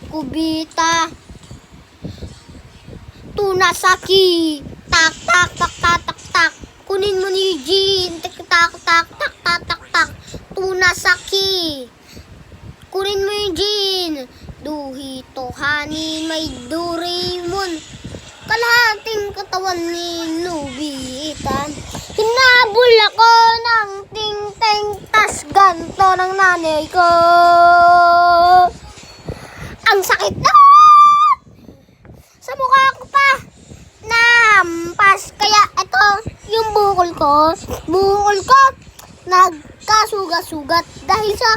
kubita. Tunasaki. Tak tak tak tak tak tak. Kunin mo ni Eugene. Tak tak tak tak tak tak tak. Tunasaki. Kunin mo Eugene. Duhito honey may Doraemon. Kalahating katawan ni Nobita. Hinabol ako ng ting-ting tas ganto ng nanay ko. Ang sakit na! Sa mukha ko pa! Nahampas! Kaya ito, yung bukol ko nagkasugat-sugat dahil sa